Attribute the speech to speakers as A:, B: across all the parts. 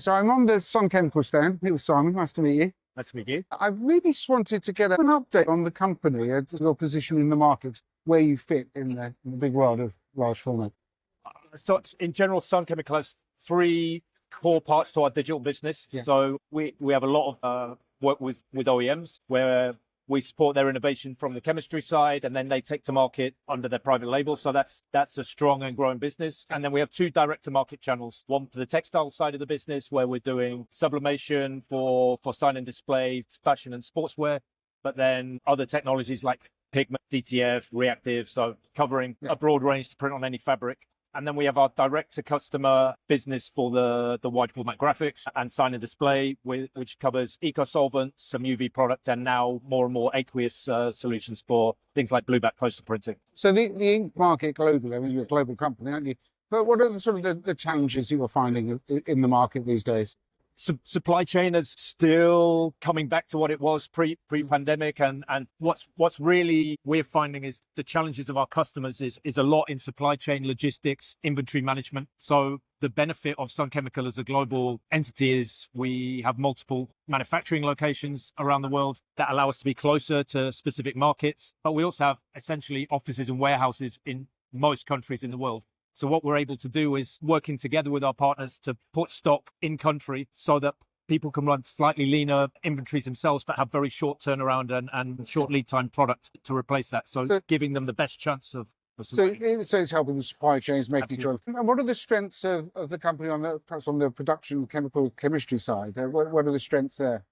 A: So I'm on the Sun Chemical stand. It was Simon. Nice to meet you.
B: Nice to meet you.
A: I really just wanted to get an update on the company, your position in the market, where you fit in the big world of large format.
B: So in general, Sun Chemical has three core parts to our digital business.
A: Yeah.
B: So we have a lot of work with OEMs where we support their innovation from the chemistry side, and then they take to market under their private label. So that's a strong and growing business. And then we have two direct to market channels. One for the textile side of the business, where we're doing sublimation for sign and display, fashion and sportswear, but then other technologies like pigment, DTF, reactive, so covering a broad range to print on any fabric. And then we have our direct-to-customer business for the wide format graphics and sign and display, which covers eco-solvent, some UV product, and now more and more aqueous solutions for things like blueback poster printing.
A: So the ink market globally, I mean, you're a global company, aren't you? But what are the challenges you are finding in the market these days?
B: Supply chain is still coming back to what it was pre-pandemic, and what's really we're finding is the challenges of our customers is a lot in supply chain logistics, inventory management. So the benefit of Sun Chemical as a global entity is we have multiple manufacturing locations around the world that allow us to be closer to specific markets, but we also have essentially offices and warehouses in most countries in the world. So what we're able to do is working together with our partners to put stock in country so that people can run slightly leaner inventories themselves, but have very short turnaround and short lead time product to replace that. So giving them the best chance of surviving.
A: So it's helping the supply chains, making sure. And what are the strengths of the company perhaps on the production chemistry side? What are the strengths there?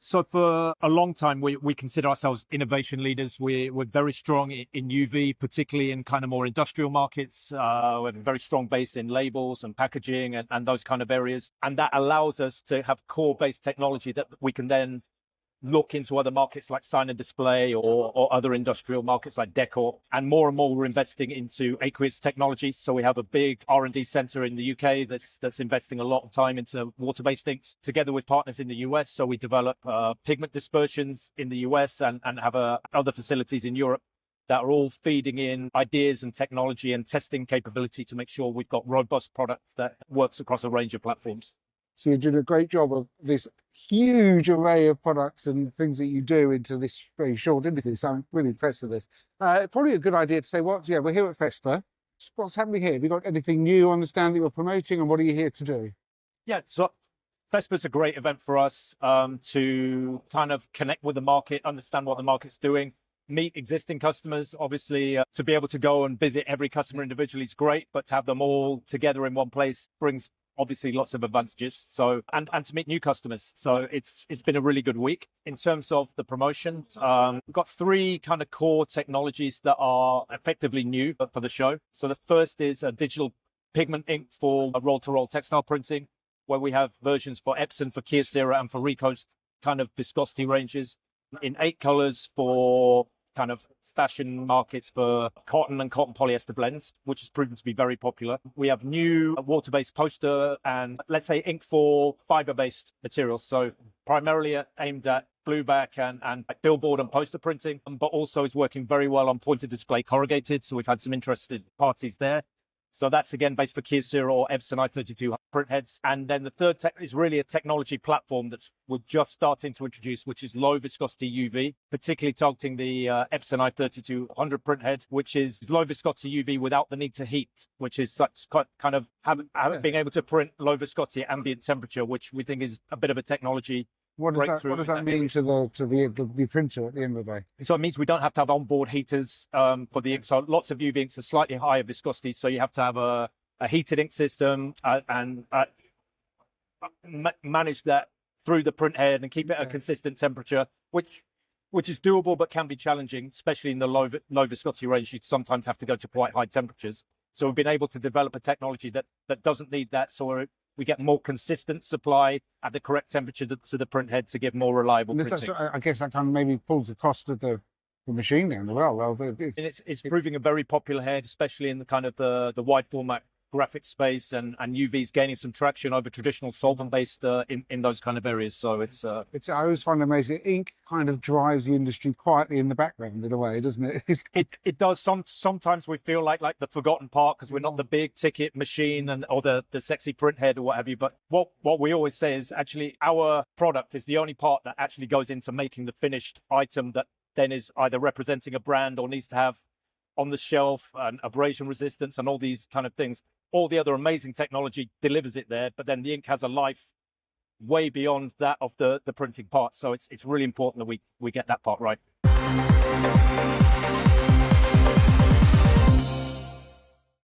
B: So for a long time, we consider ourselves innovation leaders. We're very strong in UV, particularly in kind of more industrial markets. We have a very strong base in labels and packaging and those kind of areas. And that allows us to have core-based technology that we can then look into other markets like sign and display or other industrial markets like decor. And more we're investing into aqueous technology. So we have a big R&D center in the UK that's investing a lot of time into water-based inks together with partners in the US. So we develop pigment dispersions in the US and have other facilities in Europe that are all feeding in ideas and technology and testing capability to make sure we've got robust product that works across a range of platforms.
A: So you're doing a great job of this huge array of products and things that you do into this very short interview. So I'm really impressed with this. Probably a good idea to say, we're here at Fespa. What's happening here? Have you got anything new on the stand that you're promoting, and what are you here to do?
B: Yeah, so Fespa's a great event for us to kind of connect with the market, understand what the market's doing, meet existing customers. Obviously, to be able to go and visit every customer individually is great, but to have them all together in one place brings obviously lots of advantages. So and to meet new customers. So it's been a really good week in terms of the promotion. We've got three kind of core technologies that are effectively new for the show. So the first is a digital pigment ink for roll-to-roll textile printing, where we have versions for Epson, for Kyocera, and for Ricoh's kind of viscosity ranges in 8 colors for kind of fashion markets for cotton and cotton polyester blends, which has proven to be very popular. We have new water-based poster and, let's say, ink for fiber-based materials. So primarily aimed at blueback and billboard and poster printing, but also is working very well on pointed display corrugated. So we've had some interested parties there. So that's again based for Kyocera or Epson i32 print heads. And then the third is really a technology platform that we're just starting to introduce, which is low viscosity UV, particularly targeting the Epson i3200 print head, which is low viscosity UV without the need to heat, which is such kind of being able to print low viscosity at ambient temperature, which we think is a bit of a technology.
A: What does that mean to the printer at the end of the day?
B: So it means we don't have to have onboard heaters for the ink. So lots of UV inks are slightly higher viscosity. So you have to have a heated ink system and manage that through the print head and keep it at a consistent temperature, which is doable but can be challenging, especially in the low viscosity range. You sometimes have to go to quite high temperatures. So we've been able to develop a technology that doesn't need that. So we get more consistent supply at the correct temperature to the print head to give more reliable printing.
A: I guess that kind of maybe pulls the cost of the machine down as well.
B: It's proving a very popular head, especially in the kind of the wide format graphic space, and UV's gaining some traction over traditional solvent-based in those kind of areas. So it's
A: I always find it amazing. Ink kind of drives the industry quietly in the background in a way, doesn't it?
B: it does. Sometimes we feel like the forgotten part because we're not the big ticket machine or the sexy print head or what have you. But what we always say is actually our product is the only part that actually goes into making the finished item that then is either representing a brand or needs to have on the shelf and abrasion resistance and all these kind of things. All the other amazing technology delivers it there, but then the ink has a life way beyond that of the printing part. So it's really important that we get that part right.